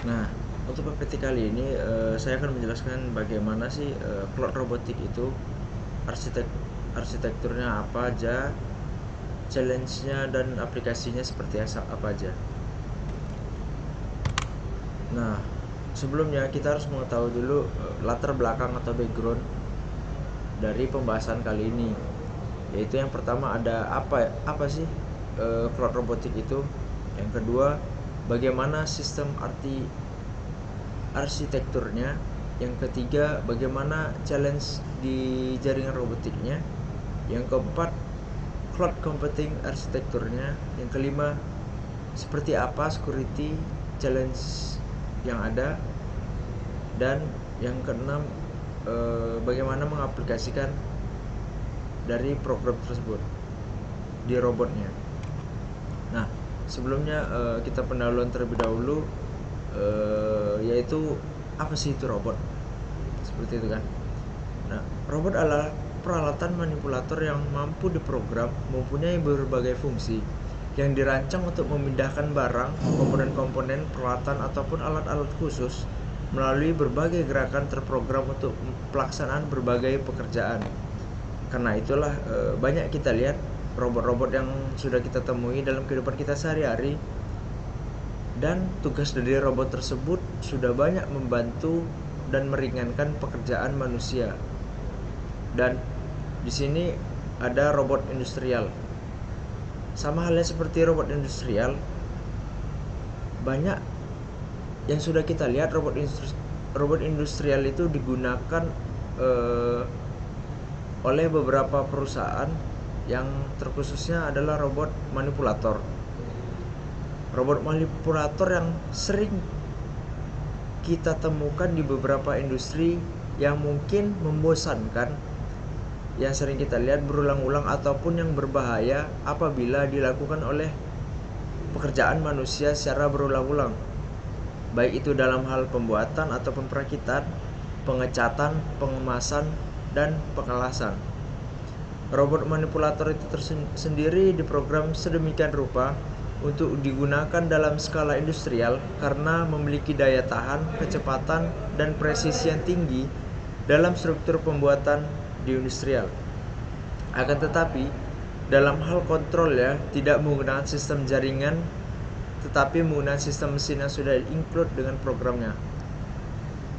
Nah, untuk PPT kali ini saya akan menjelaskan bagaimana sih cloud robotik itu, arsitek arsitekturnya apa aja, challenge-nya dan aplikasinya seperti apa aja. Nah, sebelumnya kita harus mengetahui dulu latar belakang atau background dari pembahasan kali ini. Yaitu yang pertama ada apa sih cloud robotik itu? Yang kedua, bagaimana sistem arsitekturnya. Yang ketiga, bagaimana challenge di jaringan robotiknya. Yang keempat, cloud computing arsitekturnya. Yang kelima, seperti apa security challenge yang ada. Dan yang keenam, bagaimana mengaplikasikan dari program tersebut di robotnya. Nah, sebelumnya kita pendahuluan terlebih dahulu, yaitu apa sih itu robot? Seperti itu kan. Nah, robot adalah peralatan manipulator yang mampu diprogram, mempunyai berbagai fungsi, yang dirancang untuk memindahkan barang, komponen-komponen, peralatan ataupun alat-alat khusus melalui berbagai gerakan terprogram untuk pelaksanaan berbagai pekerjaan. Karena itulah banyak kita lihat robot-robot yang sudah kita temui dalam kehidupan kita sehari-hari, dan tugas dari robot tersebut sudah banyak membantu dan meringankan pekerjaan manusia. Dan di sini ada robot industrial. Sama halnya seperti robot industrial, banyak yang sudah kita lihat robot industrial itu digunakan oleh beberapa perusahaan yang terkhususnya adalah robot manipulator. Robot manipulator yang sering kita temukan di beberapa industri yang mungkin membosankan, yang sering kita lihat berulang-ulang ataupun yang berbahaya apabila dilakukan oleh pekerjaan manusia secara berulang-ulang, baik itu dalam hal pembuatan ataupun perakitan, pengecatan, pengemasan, dan pengelasan. Robot manipulator itu sendiri diprogram sedemikian rupa untuk digunakan dalam skala industrial karena memiliki daya tahan, kecepatan, dan presisi yang tinggi dalam struktur pembuatan di industrial. Akan tetapi, dalam hal kontrol tidak menggunakan sistem jaringan, tetapi menggunakan sistem mesin yang sudah include dengan programnya.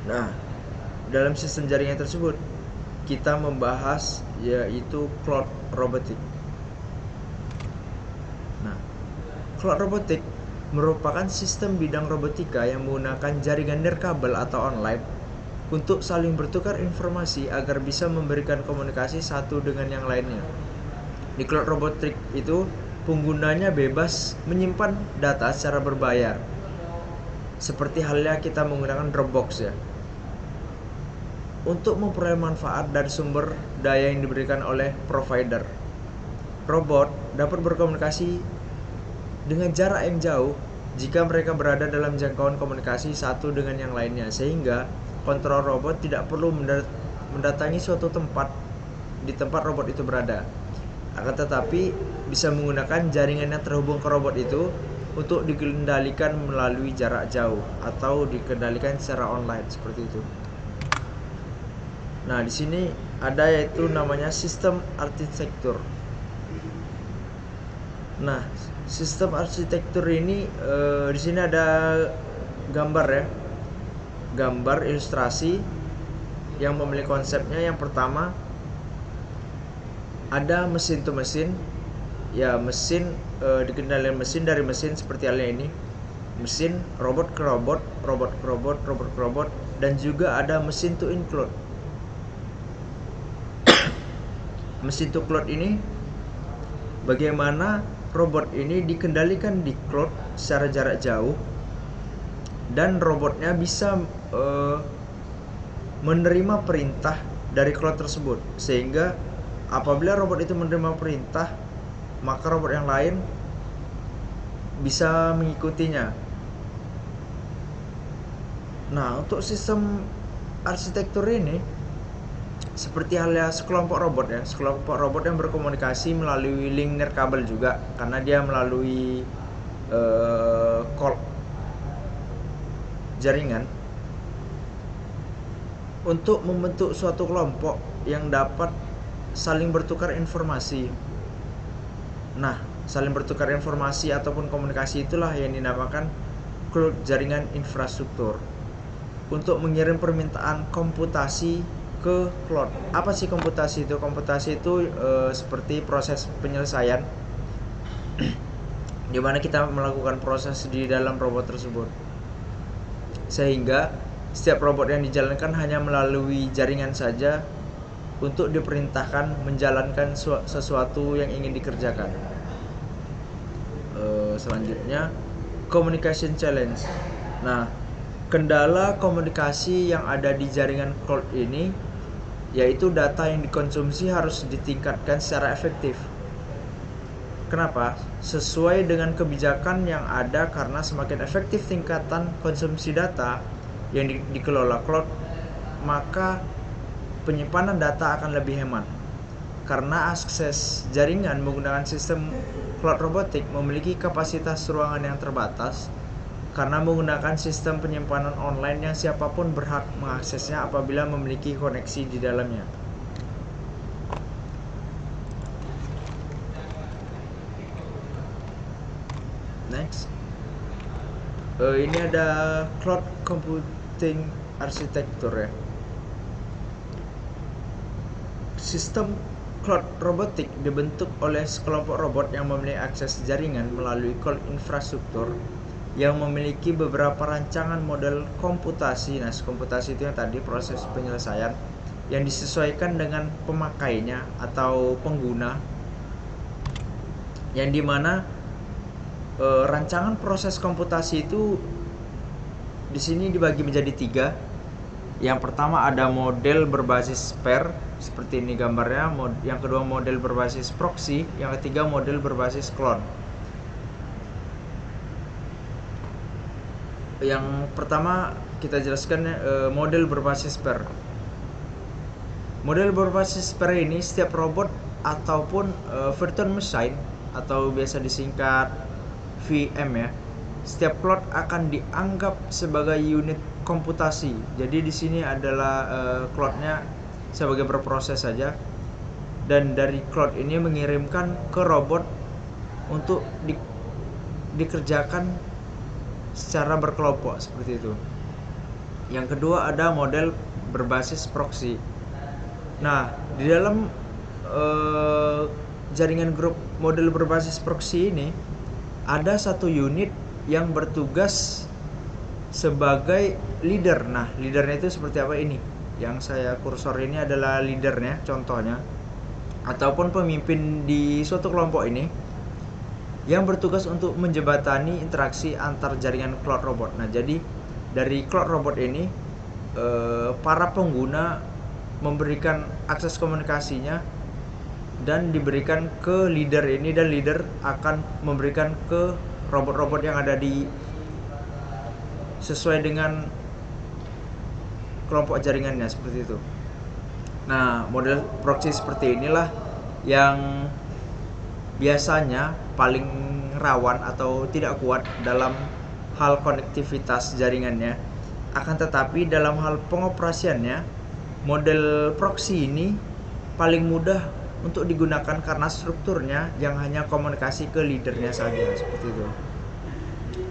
Nah, dalam sistem jaringan tersebut kita membahas yaitu cloud robotik. Nah, cloud robotik merupakan sistem bidang robotika yang menggunakan jaringan nirkabel atau online untuk saling bertukar informasi agar bisa memberikan komunikasi satu dengan yang lainnya. Di cloud robotik itu penggunanya bebas menyimpan data secara berbayar, seperti halnya kita menggunakan Dropbox untuk memperoleh manfaat dari sumber daya yang diberikan oleh provider. Robot dapat berkomunikasi dengan jarak yang jauh jika mereka berada dalam jangkauan komunikasi satu dengan yang lainnya, sehingga kontrol robot tidak perlu mendatangi suatu tempat di tempat robot itu berada. Akan tetapi bisa menggunakan jaringan yang terhubung ke robot itu untuk dikendalikan melalui jarak jauh atau dikendalikan secara online seperti itu. Nah, di sini ada yaitu namanya sistem arsitektur. Nah, sistem arsitektur ini di sini ada gambar gambar ilustrasi yang memiliki konsepnya. Yang pertama ada mesin to mesin, mesin dikendalikan mesin dari mesin seperti halnya ini, mesin robot ke robot, robot ke robot, robot ke robot, dan juga ada mesin to include. Mesin to cloud ini bagaimana robot ini dikendalikan di cloud secara jarak jauh, dan robotnya bisa menerima perintah dari cloud tersebut, sehingga apabila robot itu menerima perintah, maka robot yang lain bisa mengikutinya. Nah, untuk sistem arsitektur ini seperti halnya sekelompok robot yang berkomunikasi melalui link nirkabel juga, karena dia melalui call. jaringan untuk membentuk suatu kelompok yang dapat saling bertukar informasi. Nah, saling bertukar informasi ataupun komunikasi itulah yang dinamakan cloud jaringan infrastruktur untuk mengirim permintaan komputasi ke cloud. Apa sih komputasi itu? Komputasi itu seperti proses penyelesaian di mana kita melakukan proses di dalam robot tersebut, sehingga setiap robot yang dijalankan hanya melalui jaringan saja untuk diperintahkan menjalankan sesuatu yang ingin dikerjakan. Selanjutnya, communication challenge. Nah, kendala komunikasi yang ada di jaringan cloud ini yaitu data yang dikonsumsi harus ditingkatkan secara efektif. Kenapa? Sesuai dengan kebijakan yang ada, karena semakin efektif tingkatan konsumsi data yang dikelola cloud, maka penyimpanan data akan lebih hemat. Karena akses jaringan menggunakan sistem cloud robotik memiliki kapasitas ruangan yang terbatas, karena menggunakan sistem penyimpanan online yang siapapun berhak mengaksesnya apabila memiliki koneksi di dalamnya. Next, ini ada cloud computing arsitektur ya. Sistem cloud robotik dibentuk oleh sekelompok robot yang memiliki akses jaringan melalui cloud infrastruktur yang memiliki beberapa rancangan model komputasi. Nah, komputasi itu yang tadi proses penyelesaian yang disesuaikan dengan pemakainya atau pengguna, yang dimana rancangan proses komputasi itu di sini dibagi menjadi 3. Yang pertama ada model berbasis pair, seperti ini gambarnya. Yang kedua model berbasis proxy, yang ketiga model berbasis clone. Yang pertama kita jelaskan model berbasis pair. Model berbasis pair ini setiap robot ataupun virtual machine atau biasa disingkat VM ya, setiap cloud akan dianggap sebagai unit komputasi. Jadi di sini adalah cloudnya sebagai berproses saja, dan dari cloud ini mengirimkan ke robot untuk dikerjakan secara berkelompok seperti itu. Yang kedua ada model berbasis proxy. Nah, di dalam jaringan grup model berbasis proxy ini ada satu unit yang bertugas sebagai leader. Nah, leadernya itu seperti apa ini? Yang saya kursor ini adalah leadernya, contohnya, ataupun pemimpin di suatu kelompok ini yang bertugas untuk menjembatani interaksi antar jaringan cloud robot. Nah, jadi dari cloud robot ini para pengguna memberikan akses komunikasinya dan diberikan ke leader ini, dan leader akan memberikan ke robot-robot yang ada di sesuai dengan kelompok jaringannya seperti itu. Nah, model proxy seperti inilah yang biasanya paling rawan atau tidak kuat dalam hal konektivitas jaringannya. Akan tetapi dalam hal pengoperasiannya, model proxy ini paling mudah untuk digunakan karena strukturnya yang hanya komunikasi ke leadernya saja seperti itu.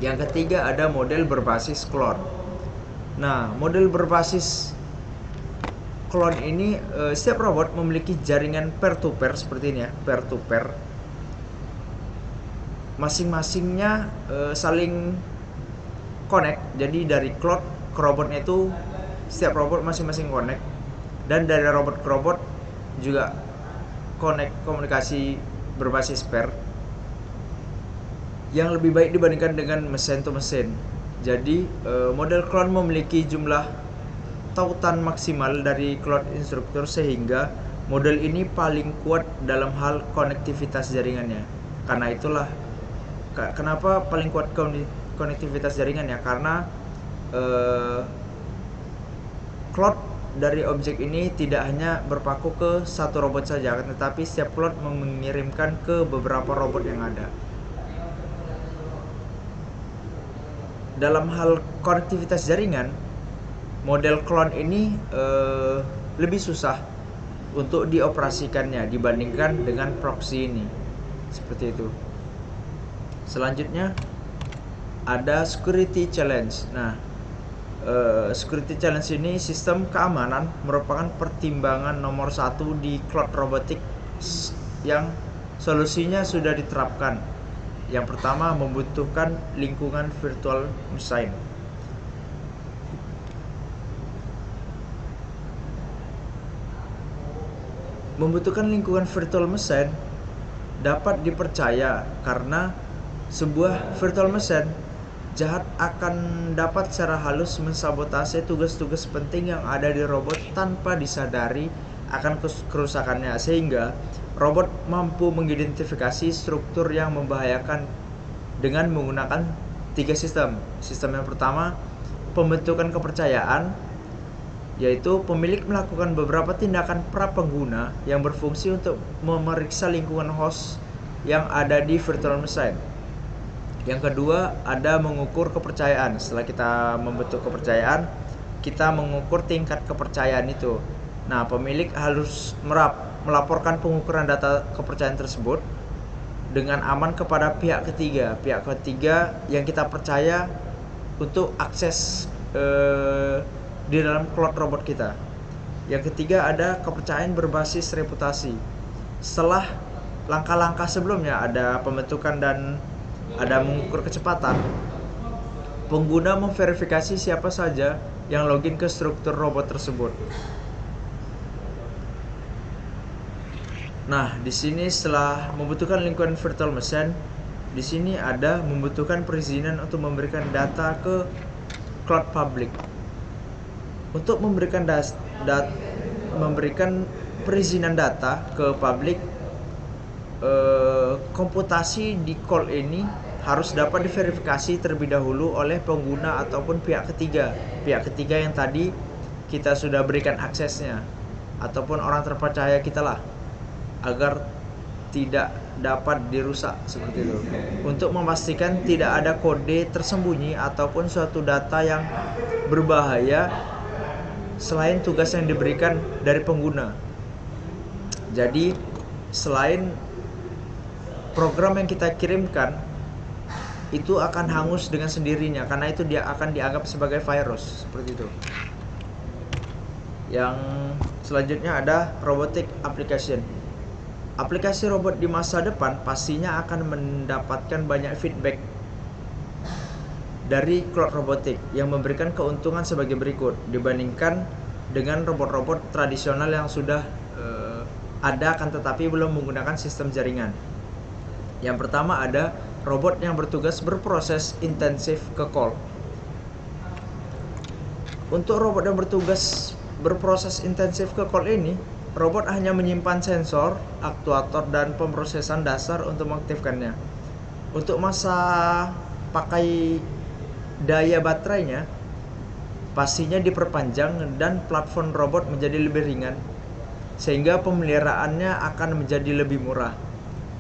Yang ketiga ada model berbasis clone. Nah, model berbasis clone ini setiap robot memiliki jaringan peer to peer seperti ini ya, peer to peer. Masing-masingnya saling connect. Jadi dari cloud ke robotnya itu setiap robot masing-masing connect, dan dari robot ke robot juga connect, komunikasi berbasis pair yang lebih baik dibandingkan dengan mesin to mesin. Jadi model clone memiliki jumlah tautan maksimal dari cloud instruktur, sehingga model ini paling kuat dalam hal konektivitas jaringannya. Karena itulah kenapa paling kuat konektivitas jaringannya, karena cloud dari objek ini tidak hanya berpaku ke satu robot saja, tetapi setiap cloud mengirimkan ke beberapa robot yang ada. dalam hal konektivitas jaringan, model clone ini lebih susah untuk dioperasikannya dibandingkan dengan proxy ini. Seperti itu. Selanjutnya ada security challenge. Nah, security challenge ini sistem keamanan merupakan pertimbangan nomor 1 di cloud robotics yang solusinya sudah diterapkan. Yang pertama, membutuhkan lingkungan virtual machine. Membutuhkan lingkungan virtual machine dapat dipercaya karena sebuah virtual machine jahat akan dapat secara halus mensabotase tugas-tugas penting yang ada di robot tanpa disadari akan kerusakannya, sehingga robot mampu mengidentifikasi struktur yang membahayakan dengan menggunakan 3 sistem. Sistem yang pertama, pembentukan kepercayaan, yaitu pemilik melakukan beberapa tindakan prapengguna yang berfungsi untuk memeriksa lingkungan host yang ada di virtual machine. Yang kedua, ada mengukur kepercayaan. Setelah kita membentuk kepercayaan, kita mengukur tingkat kepercayaan itu. Nah, pemilik harus melaporkan pengukuran data kepercayaan tersebut dengan aman kepada pihak ketiga. Pihak ketiga yang kita percaya untuk akses di dalam cloud robot kita. Yang ketiga, ada kepercayaan berbasis reputasi. Setelah langkah-langkah sebelumnya, ada pembentukan dan ada mengukur kecepatan, pengguna memverifikasi siapa saja yang login ke struktur robot tersebut. Nah, di sini setelah membutuhkan lingkungan virtual machine, di sini ada membutuhkan perizinan untuk memberikan data ke cloud public. Untuk memberikan perizinan data ke publik, komputasi di call ini harus dapat diverifikasi terlebih dahulu oleh pengguna ataupun pihak ketiga. Pihak ketiga yang tadi kita sudah berikan aksesnya, ataupun orang terpercaya kita lah, agar tidak dapat dirusak seperti itu. Untuk memastikan tidak ada kode tersembunyi ataupun suatu data yang berbahaya selain tugas yang diberikan dari pengguna. Jadi selain program yang kita kirimkan itu akan hangus dengan sendirinya, karena itu dia akan dianggap sebagai virus seperti itu. Yang selanjutnya ada robotic application. Aplikasi robot di masa depan pastinya akan mendapatkan banyak feedback dari cloud robotik yang memberikan keuntungan sebagai berikut dibandingkan dengan robot-robot tradisional yang sudah ada akan tetapi belum menggunakan sistem jaringan. Yang pertama, ada robot yang bertugas berproses intensif ke call. Untuk robot yang bertugas berproses intensif ke call ini, robot hanya menyimpan sensor, aktuator, dan pemrosesan dasar untuk mengaktifkannya. Untuk masa pakai daya baterainya pastinya diperpanjang dan platform robot menjadi lebih ringan, sehingga pemeliharaannya akan menjadi lebih murah.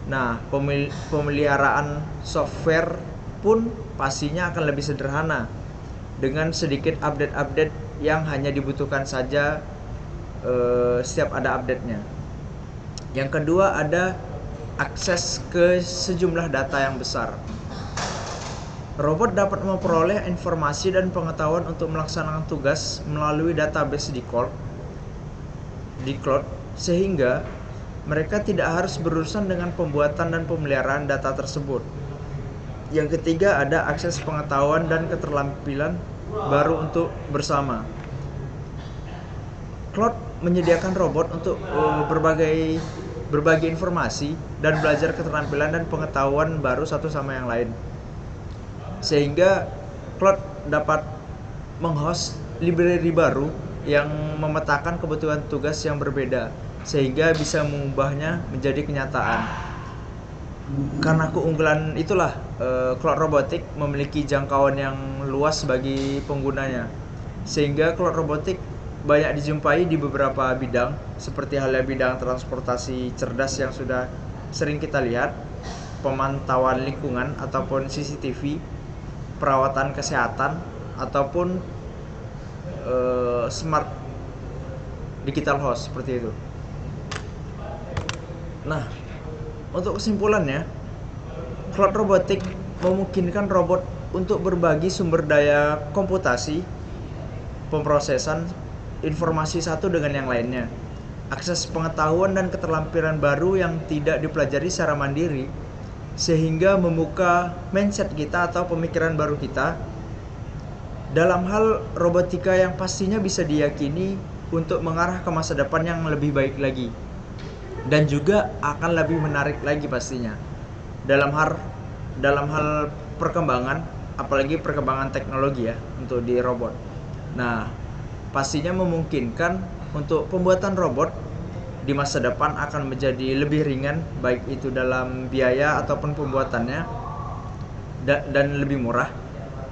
Nah, pemeliharaan software pun pastinya akan lebih sederhana dengan sedikit update-update yang hanya dibutuhkan saja setiap ada update-nya. Yang kedua, ada akses ke sejumlah data yang besar. Robot dapat memperoleh informasi dan pengetahuan untuk melaksanakan tugas melalui database di cloud, sehingga mereka tidak harus berurusan dengan pembuatan dan pemeliharaan data tersebut. Yang ketiga, ada akses pengetahuan dan keterampilan baru untuk bersama. Cloud menyediakan robot untuk berbagi informasi dan belajar keterampilan dan pengetahuan baru satu sama yang lain, sehingga cloud dapat menghost library baru yang memetakan kebutuhan tugas yang berbeda, sehingga bisa mengubahnya menjadi kenyataan. Karena keunggulan itulah cloud robotik memiliki jangkauan yang luas bagi penggunanya, sehingga cloud robotik banyak dijumpai di beberapa bidang, seperti halnya bidang transportasi cerdas yang sudah sering kita lihat, pemantauan lingkungan ataupun CCTV, perawatan kesehatan ataupun smart digital house seperti itu. Nah, untuk kesimpulannya, cloud robotik memungkinkan robot untuk berbagi sumber daya komputasi, pemrosesan informasi satu dengan yang lainnya, akses pengetahuan dan keterampilan baru yang tidak dipelajari secara mandiri, sehingga membuka mindset kita atau pemikiran baru kita dalam hal robotika yang pastinya bisa diyakini untuk mengarah ke masa depan yang lebih baik lagi, dan juga akan lebih menarik lagi pastinya dalam hal perkembangan, apalagi perkembangan teknologi ya untuk di robot. Nah, pastinya memungkinkan untuk pembuatan robot di masa depan akan menjadi lebih ringan, baik itu dalam biaya ataupun pembuatannya, dan lebih murah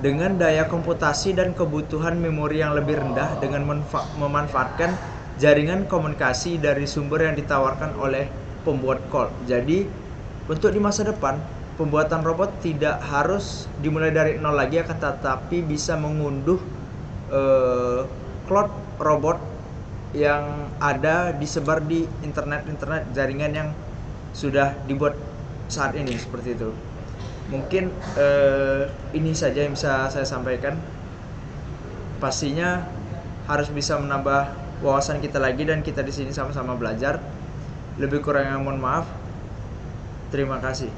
dengan daya komputasi dan kebutuhan memori yang lebih rendah, dengan memanfaatkan jaringan komunikasi dari sumber yang ditawarkan oleh pembuat cloud. Jadi untuk di masa depan, pembuatan robot tidak harus dimulai dari nol lagi, akan tetapi bisa mengunduh cloud robot yang ada disebar di internet jaringan yang sudah dibuat saat ini, seperti itu. Mungkin ini saja yang bisa saya sampaikan. Pastinya harus bisa menambah wawasan kita lagi, dan kita di sini sama-sama belajar. Lebih kurangnya mohon maaf. Terima kasih.